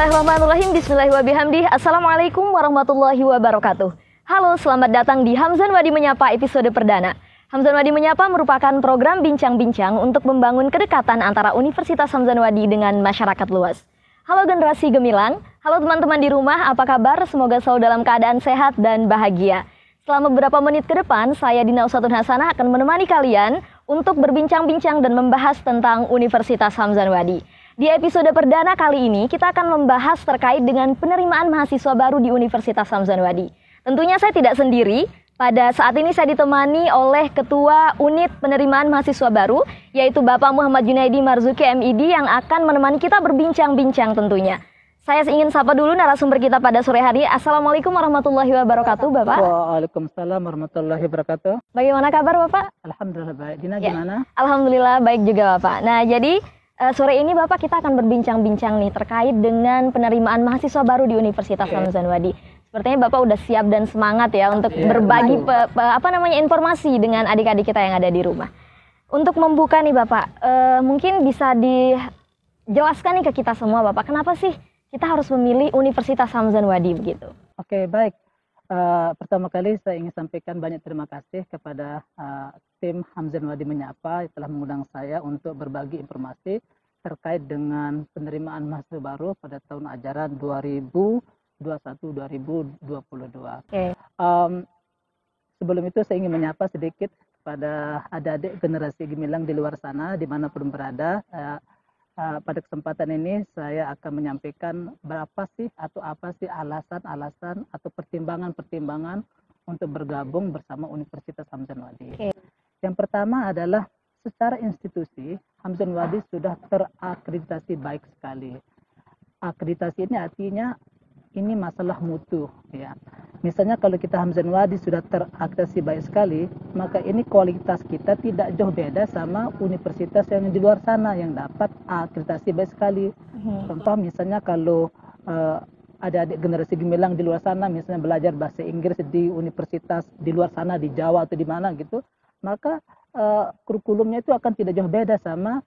Bismillahirrahmanirrahim. Bismillahirrahmanirrahim. Assalamualaikum warahmatullahi wabarakatuh. Halo, selamat datang di Hamzan Wadi Menyapa episode perdana. Hamzan Wadi Menyapa merupakan program bincang-bincang untuk membangun kedekatan antara Universitas Hamzan Wadi dengan masyarakat luas. Halo generasi gemilang, halo teman-teman di rumah, apa kabar? Semoga selalu dalam keadaan sehat dan bahagia. Selama beberapa menit ke depan, saya Dina Usatun Hasanah akan menemani kalian untuk berbincang-bincang dan membahas tentang Universitas Hamzan Wadi. Di episode perdana kali ini, kita akan membahas terkait dengan penerimaan mahasiswa baru di Universitas Hamzan Wadi. Tentunya saya tidak sendiri, pada saat ini saya ditemani oleh Ketua Unit Penerimaan Mahasiswa Baru, yaitu Bapak Muhammad Junaidi Marzuki MID yang akan menemani kita berbincang-bincang tentunya. Saya ingin sapa dulu narasumber kita pada sore hari. Assalamualaikum warahmatullahi wabarakatuh, Bapak. Waalaikumsalam warahmatullahi wabarakatuh. Bagaimana kabar, Bapak? Alhamdulillah baik. Dina gimana? Alhamdulillah baik juga, Bapak. Nah, jadi sore ini Bapak kita akan berbincang-bincang nih terkait dengan penerimaan mahasiswa baru di Universitas Hamzan Wadi. Sepertinya Bapak udah siap dan semangat ya untuk berbagi informasi dengan adik-adik kita yang ada di rumah. Untuk membuka nih Bapak, mungkin bisa dijelaskan nih ke kita semua Bapak, kenapa sih kita harus memilih Universitas Hamzan Wadi begitu? Oke, baik. Pertama kali saya ingin sampaikan banyak terima kasih kepada tim Hamzan Wadi Menyapa yang telah mengundang saya untuk berbagi informasi terkait dengan penerimaan mahasiswa baru pada tahun ajaran 2021-2022. Sebelum itu saya ingin menyapa sedikit kepada adik-adik generasi gemilang di luar sana dimanapun berada. Pada kesempatan ini saya akan menyampaikan berapa sih atau apa sih alasan-alasan atau pertimbangan-pertimbangan untuk bergabung bersama Universitas Hamzan Wadi. Yang pertama adalah secara institusi Hamzan Wadi sudah terakreditasi baik sekali. Akreditasi ini artinya ini masalah mutu ya. Misalnya kalau kita Hamzan Wadi sudah terakreditasi baik sekali, maka ini kualitas kita tidak jauh beda sama universitas yang di luar sana yang dapat akreditasi baik sekali. Contoh misalnya kalau ada adik generasi gemilang di luar sana misalnya belajar bahasa Inggris di universitas di luar sana di Jawa atau di mana gitu, maka kurikulumnya itu akan tidak jauh beda sama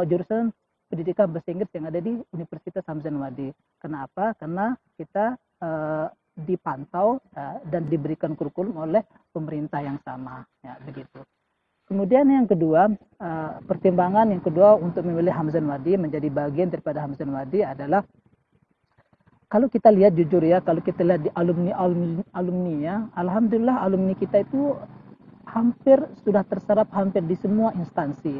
jurusan pendidikan bahasa Inggris yang ada di Universitas Hamzan Wadi. Kenapa? Karena kita dipantau dan diberikan kurikulum oleh pemerintah yang sama, ya begitu. Kemudian yang kedua, pertimbangan yang kedua untuk memilih Hamzan Wadi menjadi bagian daripada Hamzan Wadi adalah kalau kita lihat jujur ya, kalau kita lihat di alumni ya, alhamdulillah alumni kita itu hampir sudah terserap hampir di semua instansi.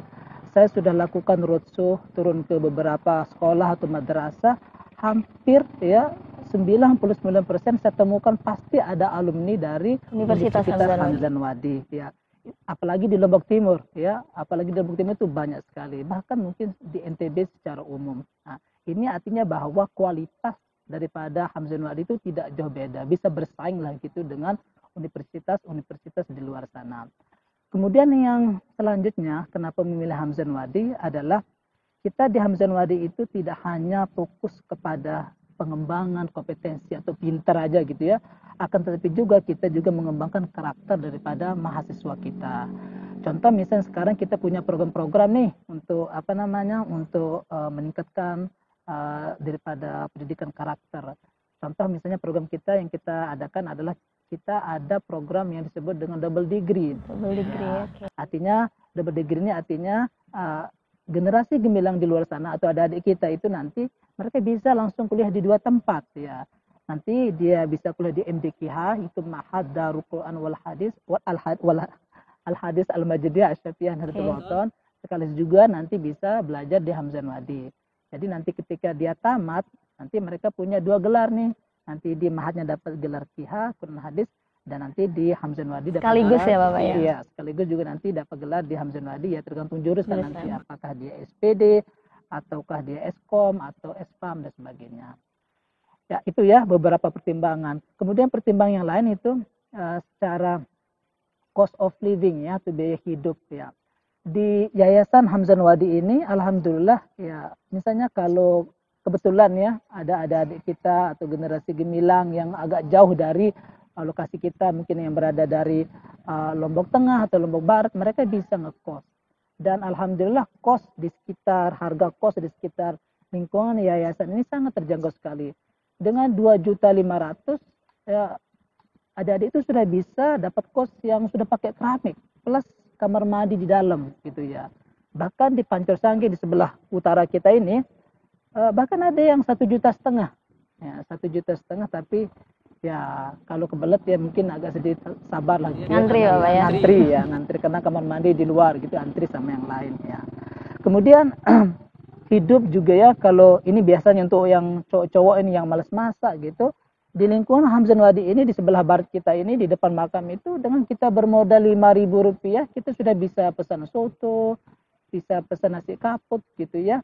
Saya sudah lakukan roadshow turun ke beberapa sekolah atau madrasah, hampir ya 99% saya temukan pasti ada alumni dari Universitas Hamzan Wadi ya. Apalagi di Lombok Timur ya, apalagi di Lombok Timur itu banyak sekali, bahkan mungkin di NTB secara umum. Nah, ini artinya bahwa kualitas daripada Hamzan Wadi itu tidak jauh beda, bisa bersaing lah gitu dengan universitas-universitas di luar sana. Kemudian yang selanjutnya kenapa memilih Hamzan Wadi adalah kita di Hamzan Wadi itu tidak hanya fokus kepada pengembangan kompetensi atau pintar aja gitu ya, akan tetapi juga kita juga mengembangkan karakter daripada mahasiswa kita. Contoh misalnya sekarang kita punya program-program nih untuk untuk meningkatkan daripada pendidikan karakter. Contoh misalnya program kita yang kita adakan adalah kita ada program yang disebut dengan double degree. Artinya double degree ini artinya generasi gemilang di luar sana atau adik-adik kita itu nanti mereka bisa langsung kuliah di dua tempat ya. Nanti dia bisa kuliah di MDQH itu Ma'had Darul Quran wal Hadis Al Hadis Al Majidiyah Asy-Syafi'iyah Nahdlatul Ulama. Sekaligus juga nanti bisa belajar di Hamzan Wadi. Jadi nanti ketika dia tamat, nanti mereka punya dua gelar nih. Nanti di Ma'hadnya dapat gelar QH, Quran Hadis, dan nanti di Hamzan Wadi dapat sekaligus gelar, ya Bapak ya? Iya, sekaligus juga nanti dapat gelar di Hamzan Wadi ya tergantung jurusan nanti apakah dia SPD ataukah dia Eskom atau Espam dan sebagainya. Ya itu ya beberapa pertimbangan. Kemudian pertimbangan yang lain itu secara cost of living ya, atau biaya hidup ya. Di Yayasan Hamzan Wadi ini alhamdulillah ya, misalnya kalau kebetulan ya ada adik kita atau generasi gemilang yang agak jauh dari lokasi kita, mungkin yang berada dari Lombok Tengah atau Lombok Barat, mereka bisa ngekos. Dan alhamdulillah harga kos di sekitar lingkungan yayasan ini sangat terjangkau sekali. Dengan 2.500.000 ya, adik-adik itu sudah bisa dapat kos yang sudah pakai keramik plus kamar mandi di dalam gitu ya. Bahkan di Pancor Sangge di sebelah utara kita ini bahkan ada yang 1,5 juta ya, 1,5 juta, tapi ya kalau kebelet ya mungkin agak sedikit sabar lah gitu Ngantri ya, Bapak ya. ngantri karena kamar mandi di luar gitu, antri sama yang lain ya. Kemudian hidup juga ya, kalau ini biasanya untuk yang cowok-cowok ini yang malas masak gitu, di lingkungan Hamzan Wadi ini di sebelah barat kita ini di depan makam itu, dengan kita bermodal Rp5.000 kita sudah bisa pesan soto, bisa pesan nasi kaput gitu ya.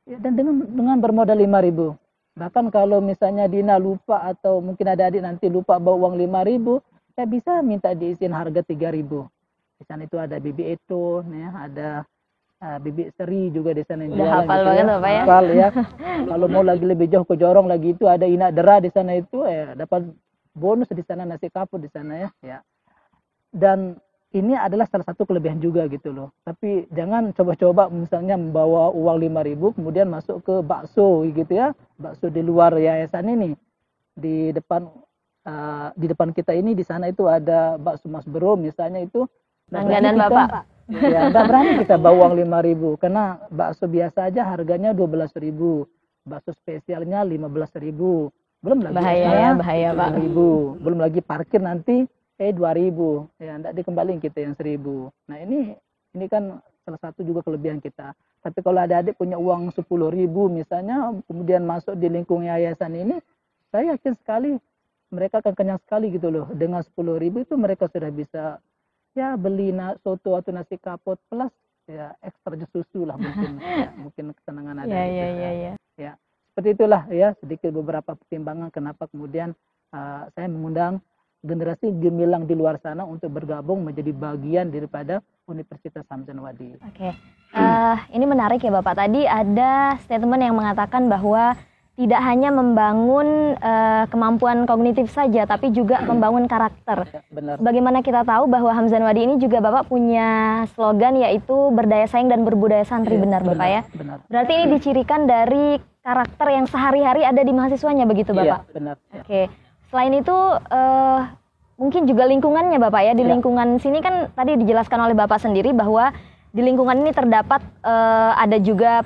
Dan dengan bermodal 5.000. Bahkan kalau misalnya Dina lupa atau mungkin ada adik nanti lupa bawa uang 5.000, ya bisa minta diisiin harga 3.000. Di sana itu ada Bibi Eto, ya, ada Bibi Seri juga di sana yang Udah jualan hafal gitu banget ya. Bapak ya. Hafal ya. Kalau mau lagi lebih jauh ke Jorong lagi itu ada Ina Dera di sana itu, dapat bonus di sana, nasi kapur di sana ya. Ya. Dan ini adalah salah satu kelebihan juga gitu loh. Tapi jangan coba-coba misalnya membawa uang 5.000 kemudian masuk ke bakso gitu ya. Bakso di luar yayasan ini. Di depan kita ini di sana itu ada bakso Mas Bro misalnya itu. Langganan Bapak. Ya, nggak berani kita bawa uang 5.000 karena bakso biasa aja harganya 12.000. Bakso spesialnya 15.000. Belum lagi Bahaya Pak. 10.000. Belum lagi parkir nanti 2.000, ya enggak dikembaliin kita yang 1.000. Nah ini kan salah satu juga kelebihan kita. Tapi kalau adik-adik punya uang 10.000 misalnya, kemudian masuk di lingkungan yayasan ini, saya yakin sekali mereka akan kenyang sekali gitu loh. Dengan 10.000 itu mereka sudah bisa ya beli soto atau nasi kaput plus ya ekstra susu lah mungkin, ya, mungkin kesenangan ada. Ya seperti itulah ya sedikit beberapa pertimbangan kenapa kemudian saya mengundang generasi gemilang di luar sana untuk bergabung menjadi bagian daripada Universitas Hamzan Wadi. Oke, ini menarik ya Bapak. Tadi ada statement yang mengatakan bahwa tidak hanya membangun kemampuan kognitif saja, tapi juga membangun karakter. Ya, benar. Bagaimana kita tahu bahwa Hamzan Wadi ini juga Bapak punya slogan yaitu berdaya saing dan berbudaya santri, benar Bapak ya? Benar. Berarti ini dicirikan dari karakter yang sehari-hari ada di mahasiswanya begitu Bapak? Iya, benar. Oke. Selain itu mungkin juga lingkungannya Bapak ya, di lingkungan sini kan tadi dijelaskan oleh Bapak sendiri bahwa di lingkungan ini terdapat ada juga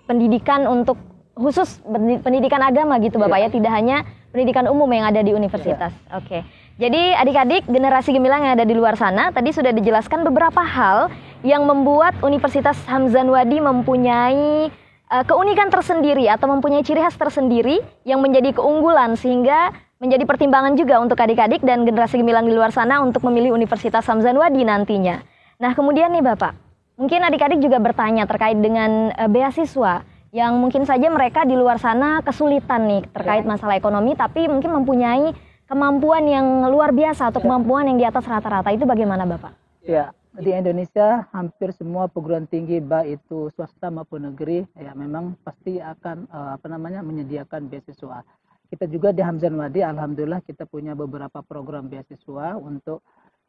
pendidikan untuk khusus pendidikan agama gitu Bapak ya, tidak hanya pendidikan umum yang ada di universitas. Oke. Jadi adik-adik generasi gemilang yang ada di luar sana tadi sudah dijelaskan beberapa hal yang membuat Universitas Hamzan Wadi mempunyai keunikan tersendiri atau mempunyai ciri khas tersendiri yang menjadi keunggulan sehingga menjadi pertimbangan juga untuk adik-adik dan generasi gemilang di luar sana untuk memilih Universitas Hamzan Wadi nantinya. Nah kemudian nih Bapak, mungkin adik-adik juga bertanya terkait dengan beasiswa yang mungkin saja mereka di luar sana kesulitan nih terkait masalah ekonomi, tapi mungkin mempunyai kemampuan yang luar biasa atau kemampuan yang di atas rata-rata, itu bagaimana Bapak? Ya, di Indonesia hampir semua perguruan tinggi baik itu swasta maupun negeri ya memang pasti akan menyediakan beasiswa. Kita juga di Hamzan Wadi, alhamdulillah kita punya beberapa program beasiswa untuk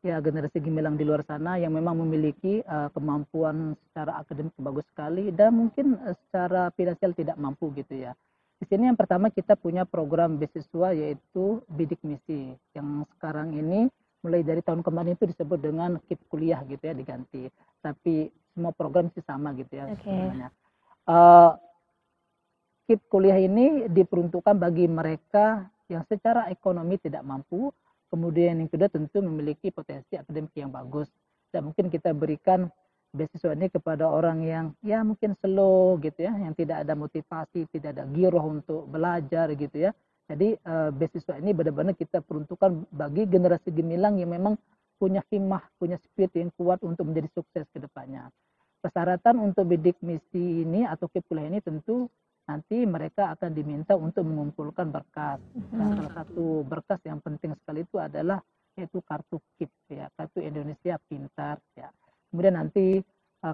ya generasi gemilang di luar sana yang memang memiliki kemampuan secara akademik bagus sekali dan mungkin secara finansial tidak mampu gitu ya. Di sini yang pertama kita punya program beasiswa yaitu Bidik Misi yang sekarang ini mulai dari tahun kemarin itu disebut dengan KIP kuliah gitu ya, diganti. Tapi semua program sih sama gitu ya sebenarnya. KIP kuliah ini diperuntukkan bagi mereka yang secara ekonomi tidak mampu, kemudian yang kedua tentu memiliki potensi akademik yang bagus. Dan mungkin kita berikan beasiswa ini kepada orang yang ya mungkin slow gitu ya, yang tidak ada motivasi, tidak ada giroh untuk belajar gitu ya. Jadi beasiswa ini benar-benar kita peruntukkan bagi generasi gemilang yang memang punya himmah, punya spirit yang kuat untuk menjadi sukses ke depannya. Persyaratan untuk bidik misi ini atau KIP kuliah ini tentu nanti mereka akan diminta untuk mengumpulkan berkas. Dan salah satu berkas yang penting sekali itu adalah yaitu kartu KIP ya, kartu Indonesia Pintar ya. Kemudian nanti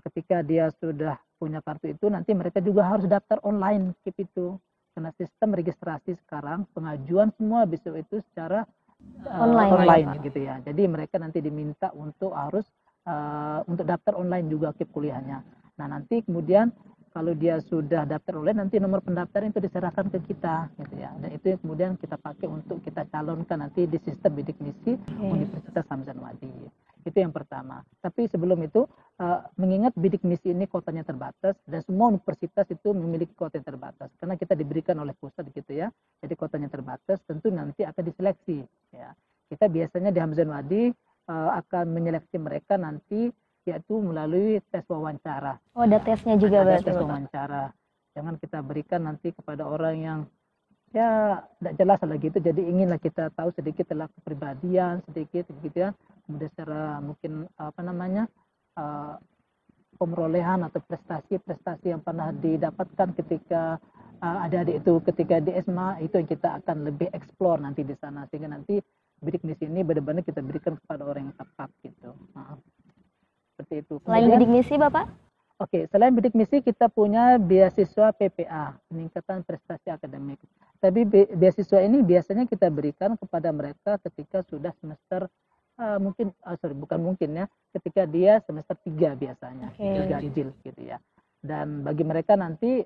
ketika dia sudah punya kartu itu nanti mereka juga harus daftar online KIP itu. Karena sistem registrasi sekarang pengajuan semua besok itu secara online gitu ya. Jadi mereka nanti diminta untuk harus untuk daftar online juga KIP kuliahnya. Nah nanti kemudian kalau dia sudah daftar online nanti nomor pendaftaran itu diserahkan ke kita gitu ya. Dan itu yang kemudian kita pakai untuk kita calonkan nanti di sistem bidik misi Universitas Hamzah Wadi. Itu yang pertama. Tapi sebelum itu mengingat bidik misi ini kotanya terbatas dan semua universitas itu memiliki kota yang terbatas karena kita diberikan oleh pusat gitu ya. Jadi kotanya terbatas, tentu nanti akan diseleksi ya. Kita biasanya di Hamzah Wadi akan menyeleksi mereka nanti yaitu melalui tes wawancara. Oh, ada tesnya juga ada berarti, tes Bapak. wawancara. Jangan kita berikan nanti kepada orang yang ya tidak jelas lagi itu, jadi inginlah kita tahu sedikit tentang kepribadian sedikit gitu ya, kemudian secara mungkin pemerolehan atau prestasi yang pernah didapatkan ketika adik-adik itu ketika di SMA, itu yang kita akan lebih explore nanti di sana, sehingga nanti bidik misi ini benar-benar kita berikan kepada orang yang tepat gitu. Seperti itu. Selain bidik misi, Bapak? Oke, selain bidik misi kita punya beasiswa PPA, peningkatan prestasi akademik. Tapi beasiswa ini biasanya kita berikan kepada mereka ketika sudah semester ketika dia semester 3 biasanya, 3 Injil gitu ya. Dan bagi mereka nanti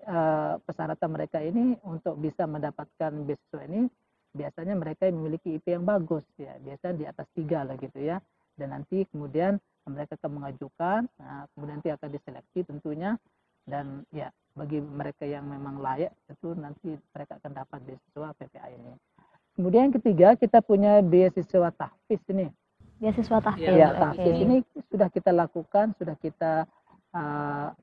persyaratan mereka ini untuk bisa mendapatkan beasiswa ini biasanya mereka memiliki IP yang bagus ya, biasanya di atas 3 lah gitu ya. Dan nanti kemudian mereka akan mengajukan, kemudian nanti akan diseleksi tentunya, dan ya bagi mereka yang memang layak itu nanti mereka akan dapat beasiswa PPA ini. Kemudian yang ketiga kita punya beasiswa tahfiz ini. Beasiswa tahfiz. Ya, tahfiz ini sudah kita lakukan,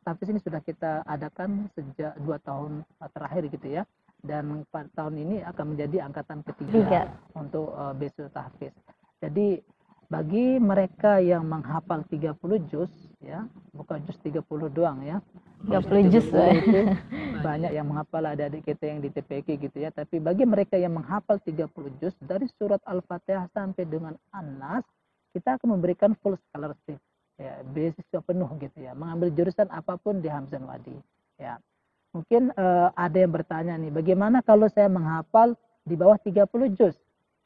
tahfiz ini sudah kita adakan sejak 2 tahun terakhir gitu ya. Dan pada tahun ini akan menjadi angkatan ketiga untuk beasiswa tahfiz. Jadi bagi mereka yang menghafal 30 juz ya, bukan juz 30 doang ya. 30 juz itu banyak yang menghafal, ada adik kita yang di TPK gitu ya, tapi bagi mereka yang menghafal 30 juz dari surat Al-Fatihah sampai dengan An-Nas, kita akan memberikan full scholarship ya, beasiswa penuh gitu ya, mengambil jurusan apapun di Hamzah Wadi ya. Mungkin ada yang bertanya nih, bagaimana kalau saya menghafal di bawah 30 juz?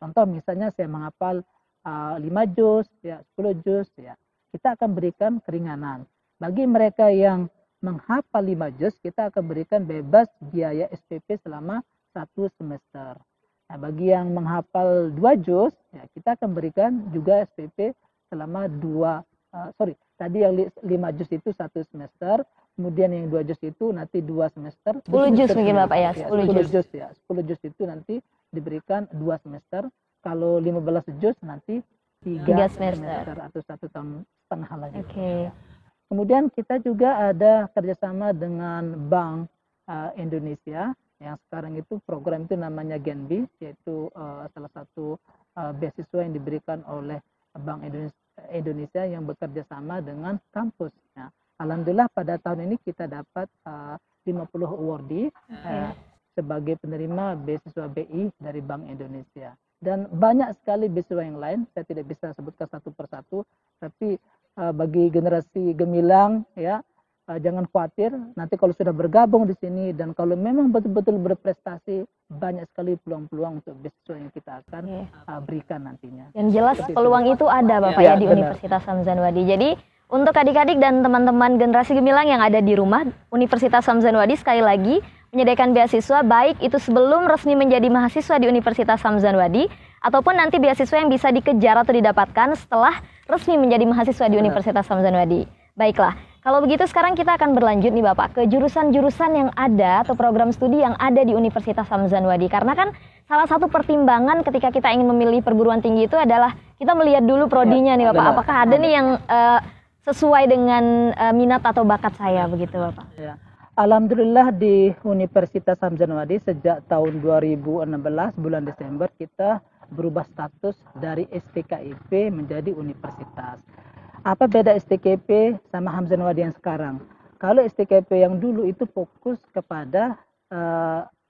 Contoh misalnya saya menghafal 5 juz, ya, 10 juz, ya, kita akan berikan keringanan. Bagi mereka yang menghafal 5 juz, kita akan berikan bebas biaya SPP selama 1 semester. Nah, bagi yang menghafal 2 juz, ya, kita akan berikan juga SPP selama tadi yang 5 juz itu 1 semester, kemudian yang 2 juz itu nanti 2 semester. 10 juz mungkin Bapak ya, 10 juz ya. 10 juz itu nanti diberikan 2 semester. Kalau 15 juz nanti 3 semester atau 1 tahun setengah lagi. Kemudian kita juga ada kerjasama dengan Bank Indonesia yang sekarang itu program itu namanya Genbi, yaitu salah satu beasiswa yang diberikan oleh Bank Indonesia yang bekerja sama dengan kampus. Nah, alhamdulillah pada tahun ini kita dapat 50 awardee sebagai penerima beasiswa BI dari Bank Indonesia. Dan banyak sekali beasiswa yang lain, saya tidak bisa sebutkan satu persatu, tapi bagi generasi gemilang ya, jangan khawatir, nanti kalau sudah bergabung di sini dan kalau memang betul-betul berprestasi, banyak sekali peluang-peluang untuk beasiswa yang kita akan berikan nantinya. Yang jelas peluang itu ada Bapak ya di Universitas Hamzah Wadi. Jadi untuk adik-adik dan teman-teman generasi gemilang yang ada di rumah, Universitas Hamzah Wadi sekali lagi menyediakan beasiswa, baik itu sebelum resmi menjadi mahasiswa di Universitas Hamzah Wadi ataupun nanti beasiswa yang bisa dikejar atau didapatkan setelah resmi menjadi mahasiswa di Universitas Hamzah Wadi. Baiklah, kalau begitu sekarang kita akan berlanjut nih Bapak ke jurusan-jurusan yang ada atau program studi yang ada di Universitas Hamzah Wadi. Karena kan salah satu pertimbangan ketika kita ingin memilih perguruan tinggi itu adalah kita melihat dulu prodinya nih Bapak. Apakah ada nih yang sesuai dengan minat atau bakat saya begitu Bapak? Ya. Alhamdulillah di Universitas Hamzah Wadi sejak tahun 2016 bulan Desember kita berubah status dari STKIP menjadi universitas. Apa beda STKIP sama Hamzah Wadi yang sekarang? Kalau STKIP yang dulu itu fokus kepada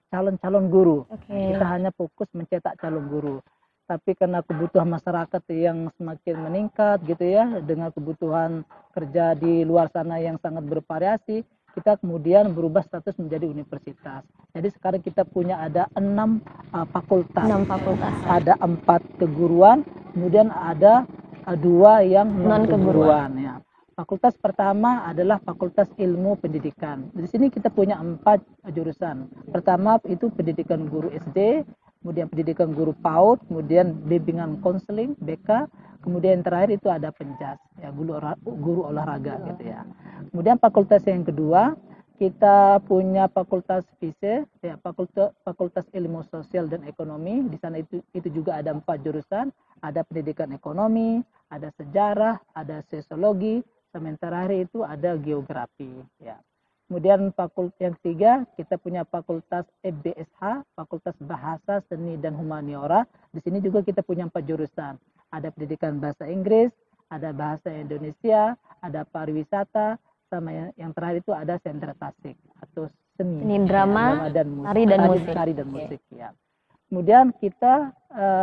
calon-calon guru. Kita hanya fokus mencetak calon guru. Tapi karena kebutuhan masyarakat yang semakin meningkat gitu ya, dengan kebutuhan kerja di luar sana yang sangat bervariasi, kita kemudian berubah status menjadi universitas. Jadi sekarang kita punya ada 6 fakultas. 6 fakultas. Ada 4 keguruan, kemudian ada 2 yang non keguruan ya. Fakultas pertama adalah Fakultas Ilmu Pendidikan. Di sini kita punya 4 jurusan. Pertama itu pendidikan guru SD, kemudian pendidikan guru PAUD, kemudian bimbingan konseling BK, kemudian terakhir itu ada penjas, ya guru olahraga gitu ya. Kemudian fakultas yang kedua kita punya Fakultas FISE, ya Fakultas Ilmu Sosial dan Ekonomi. Di sana itu juga ada 4 jurusan, ada pendidikan ekonomi, ada sejarah, ada sosiologi, sementara hari itu ada geografi. Ya. Kemudian fakultas yang ketiga kita punya Fakultas FBSH, Fakultas Bahasa, Seni dan Humaniora. Di sini juga kita punya 4 jurusan. Ada pendidikan bahasa Inggris, ada bahasa Indonesia, ada pariwisata, sama yang terakhir itu ada sentra tasik atau seni drama, dan musik. Tari dan musik. Ya. Kemudian kita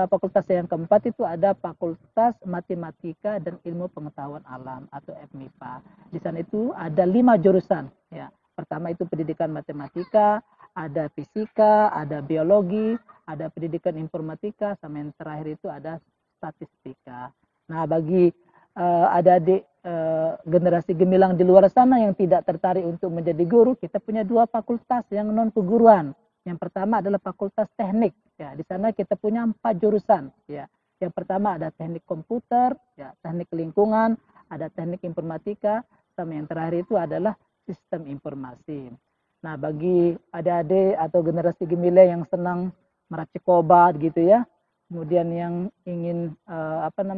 fakultas yang keempat itu ada Fakultas Matematika dan Ilmu Pengetahuan Alam atau FMIPA. Di sana itu ada 5 jurusan. Ya. Pertama itu pendidikan matematika, ada fisika, ada biologi, ada pendidikan informatika, sama yang terakhir itu ada statistika. Nah, bagi adik-adik generasi gemilang di luar sana yang tidak tertarik untuk menjadi guru, kita punya 2 fakultas yang non keguruan. Yang pertama adalah Fakultas Teknik. Ya, di sana kita punya 4 jurusan. Ya, yang pertama ada teknik komputer, ya, teknik lingkungan, ada teknik informatika, sama yang terakhir itu adalah sistem informasi. Nah, bagi adik-adik atau generasi gemilang yang senang meracik obat gitu ya, kemudian yang ingin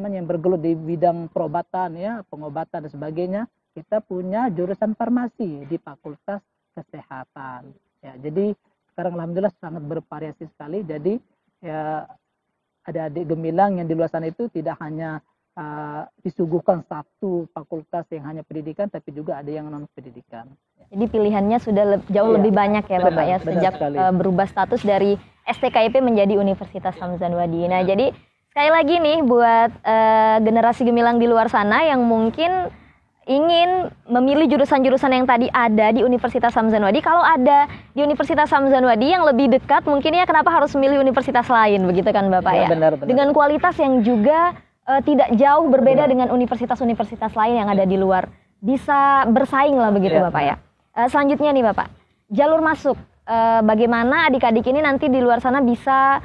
yang bergelut di bidang perobatan ya, pengobatan dan sebagainya, kita punya jurusan farmasi di Fakultas Kesehatan. Ya, jadi sekarang alhamdulillah sangat bervariasi sekali. Jadi ya adik-adik gemilang yang di luar sana itu tidak hanya disuguhkan satu fakultas yang hanya pendidikan, tapi juga ada yang non pendidikan. Jadi pilihannya sudah jauh lebih banyak ya Bapak ya, sejak berubah status dari STKIP menjadi Universitas Hamzan Wadi. Nah, jadi sekali lagi nih buat generasi gemilang di luar sana yang mungkin ingin memilih jurusan-jurusan yang tadi ada di Universitas Hamzan Wadi, kalau ada di Universitas Hamzan Wadi yang lebih dekat, mungkin ya kenapa harus memilih universitas lain, begitu kan Bapak ya? Benar. Dengan kualitas yang juga tidak jauh berbeda dengan universitas-universitas lain yang ada di luar, bisa bersaing lah begitu Bapak ya. Selanjutnya nih Bapak, jalur masuk, bagaimana adik-adik ini nanti di luar sana bisa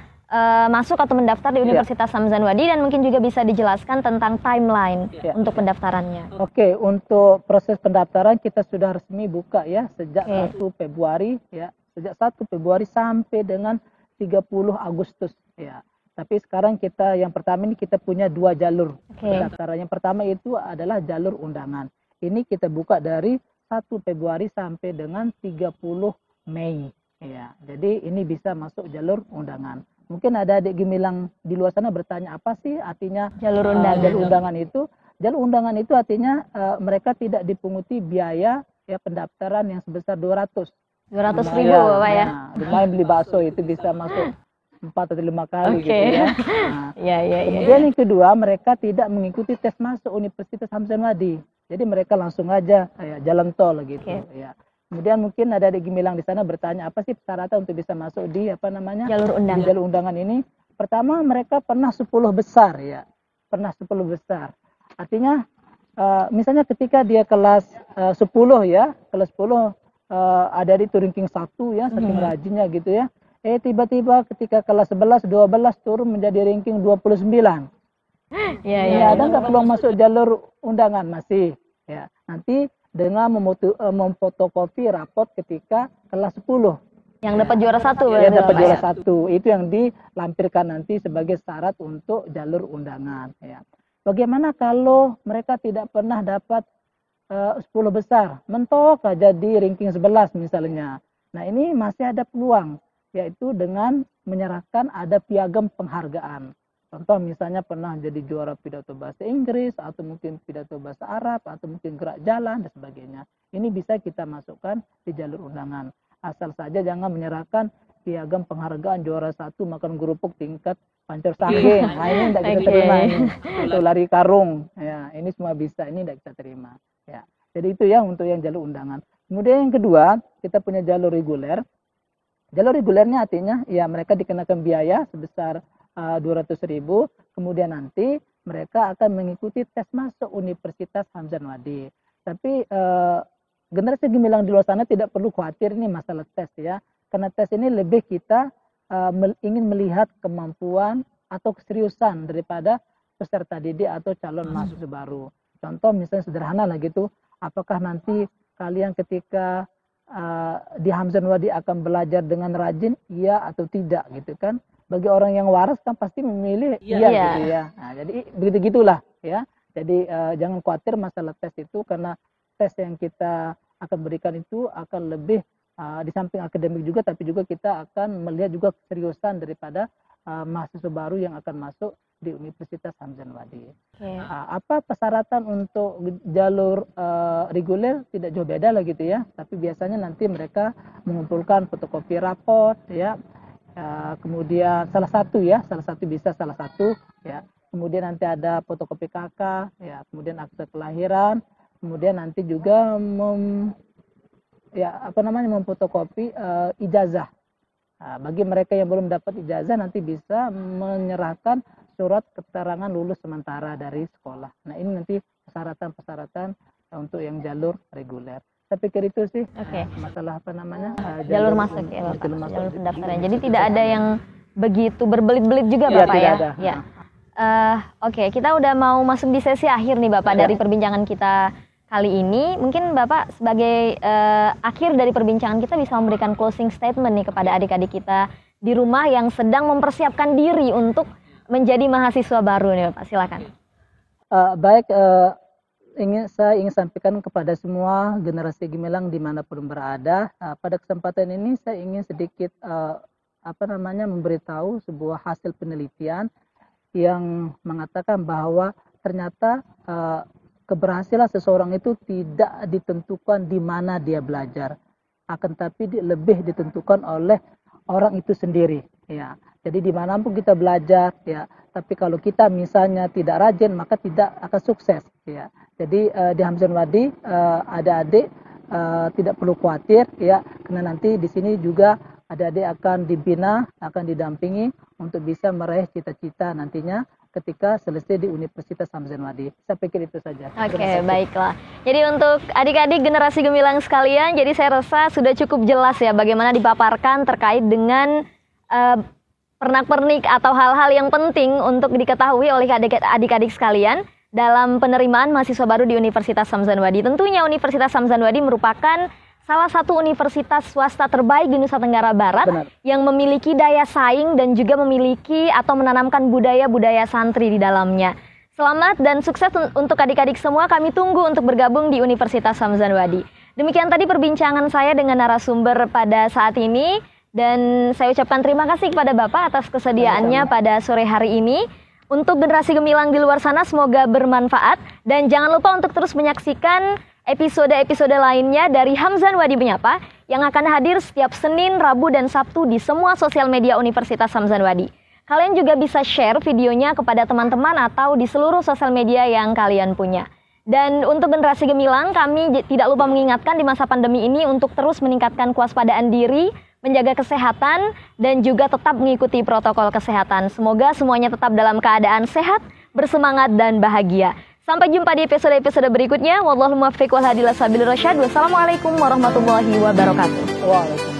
masuk atau mendaftar di Universitas Hamzan Wadi, dan mungkin juga bisa dijelaskan tentang timeline untuk pendaftarannya. Oke, untuk proses pendaftaran kita sudah resmi buka ya sejak 1 Februari ya, sejak 1 Februari sampai dengan 30 Agustus ya. Tapi sekarang kita yang pertama ini kita punya 2 jalur pendaftaran. Yang pertama itu adalah jalur undangan. Ini kita buka dari 1 Februari sampai dengan 30 Mei ya. Jadi ini bisa masuk jalur undangan. Mungkin ada adik gemilang di luar sana bertanya apa sih artinya jalur undangan. Jalur undangan itu? Jalur undangan itu artinya mereka tidak dipunguti biaya ya pendaftaran yang sebesar 200 ribu Bapak ya. Lumayan beli bakso itu bisa masuk 4 atau 5 kali gitu ya. Nah, kemudian yang kedua, mereka tidak mengikuti tes masuk Universitas Hamzan Wadi. Jadi mereka langsung aja jalan tol gitu ya. Kemudian mungkin ada adik gemilang di sana bertanya apa sih persyaratan untuk bisa masuk di jalur undangan. Di jalur undangan ini. Pertama mereka pernah 10 besar ya. Pernah 10 besar. Artinya misalnya ketika dia kelas 10 ya, kelas 10 ada di ranking 1 ya, saking rajinnya gitu ya. Tiba-tiba ketika kelas 11, 12 turun menjadi ranking 29. Ada nggak peluang masuk jalur undangan? Masih ya. Nanti dengan memfotokopi rapot ketika kelas 10. Yang dapat juara 1. Yang dapat juara 1. Itu yang dilampirkan nanti sebagai syarat untuk jalur undangan. Ya. Bagaimana kalau mereka tidak pernah dapat 10 besar? Mentok aja di ranking 11 misalnya. Nah ini masih ada peluang. Yaitu dengan menyerahkan ada piagam penghargaan. Contoh misalnya pernah jadi juara pidato bahasa Inggris, atau mungkin pidato bahasa Arab, atau mungkin gerak jalan, dan sebagainya. Ini bisa kita masukkan di jalur undangan. Asal saja jangan menyerahkan piagam penghargaan juara 1 makan kerupuk tingkat Pancor Sanggeng. Nah ini tidak kita terima. Ini. Atau lari karung. Ya, ini semua bisa, ini tidak kita terima. Ya. Jadi itu ya untuk yang jalur undangan. Kemudian yang kedua, kita punya jalur reguler. Jalur regulernya artinya ya mereka dikenakan biaya sebesar 200.000, kemudian nanti mereka akan mengikuti tes masuk Universitas Hamzan Wadi. Tapi generasi gemilang di luar sana tidak perlu khawatir nih masalah tes ya, karena tes ini lebih kita ingin melihat kemampuan atau keseriusan daripada peserta didik atau calon mahasiswa baru. Contoh misalnya sederhana lah gitu, apakah nanti kalian ketika di Hamzan Wadi akan belajar dengan rajin, iya atau tidak gitu kan? Bagi orang yang waras kan pasti memilih iya gitu ya. Nah, jadi begitu-gitulah ya. Jadi jangan khawatir masalah tes itu, karena tes yang kita akan berikan itu akan lebih di samping akademik juga, tapi juga kita akan melihat juga keseriusan daripada mahasiswa baru yang akan masuk di Universitas Hamzan Wadi. Apa persyaratan untuk jalur reguler tidak jauh beda lah gitu ya, tapi biasanya nanti mereka mengumpulkan fotokopi raport ya. Kemudian salah satu ya, salah satu ya. Kemudian nanti ada fotokopi KK ya, kemudian akte kelahiran, kemudian nanti juga memfotokopi ijazah. Bagi mereka yang belum dapat ijazah nanti bisa menyerahkan surat keterangan lulus sementara dari sekolah. Nah, ini nanti persyaratan untuk yang jalur reguler. Saya pikir itu sih masalah jalur masuk ya Bapak, jalur pendaftaran. Jadi tidak ada yang begitu berbelit-belit juga Bapak ya? Ada. Ya. Kita udah mau masuk di sesi akhir nih Bapak dari perbincangan kita kali ini. Mungkin Bapak sebagai akhir dari perbincangan kita bisa memberikan closing statement nih kepada adik-adik kita di rumah yang sedang mempersiapkan diri untuk menjadi mahasiswa baru nih Bapak, silakan. Saya ingin sampaikan kepada semua generasi gemilang dimanapun berada. Pada kesempatan ini saya ingin sedikit memberitahu sebuah hasil penelitian yang mengatakan bahwa ternyata keberhasilan seseorang itu tidak ditentukan di mana dia belajar, akan tapi lebih ditentukan oleh orang itu sendiri. Ya, jadi dimanapun kita belajar, ya. Tapi kalau kita misalnya tidak rajin, maka tidak akan sukses. Ya, jadi di Hamzan Wadi adik-adik tidak perlu khawatir, ya, karena nanti di sini juga adik-adik akan dibina, akan didampingi untuk bisa meraih cita-cita nantinya ketika selesai di Universitas Hamzan Wadi. Saya pikir itu saja. Oke, baiklah. Jadi untuk adik-adik generasi gemilang sekalian, jadi saya rasa sudah cukup jelas ya bagaimana dipaparkan terkait dengan pernak-pernik atau hal-hal yang penting untuk diketahui oleh adik-adik sekalian dalam penerimaan mahasiswa baru di Universitas Hamzan Wadi. Tentunya Universitas Hamzan Wadi merupakan salah satu universitas swasta terbaik di Nusa Tenggara Barat. Benar. Yang memiliki daya saing dan juga memiliki atau menanamkan budaya-budaya santri di dalamnya. Selamat dan sukses untuk adik-adik semua. Kami tunggu untuk bergabung di Universitas Hamzan Wadi. Demikian tadi perbincangan saya dengan narasumber pada saat ini. Dan saya ucapkan terima kasih kepada Bapak atas kesediaannya pada sore hari ini. Untuk generasi gemilang di luar sana semoga bermanfaat. Dan jangan lupa untuk terus menyaksikan episode-episode lainnya dari Hamzan Wadi Menyapa yang akan hadir setiap Senin, Rabu, dan Sabtu di semua sosial media Universitas Hamzan Wadi. Kalian juga bisa share videonya kepada teman-teman atau di seluruh sosial media yang kalian punya. Dan untuk generasi gemilang, kami tidak lupa mengingatkan di masa pandemi ini untuk terus meningkatkan kewaspadaan diri, menjaga kesehatan, dan juga tetap mengikuti protokol kesehatan. Semoga semuanya tetap dalam keadaan sehat, bersemangat, dan bahagia. Sampai jumpa di episode-episode berikutnya. Wallahul muwaffiq wal hadi ila sabilir rasyad. Wassalamualaikum warahmatullahi wabarakatuh.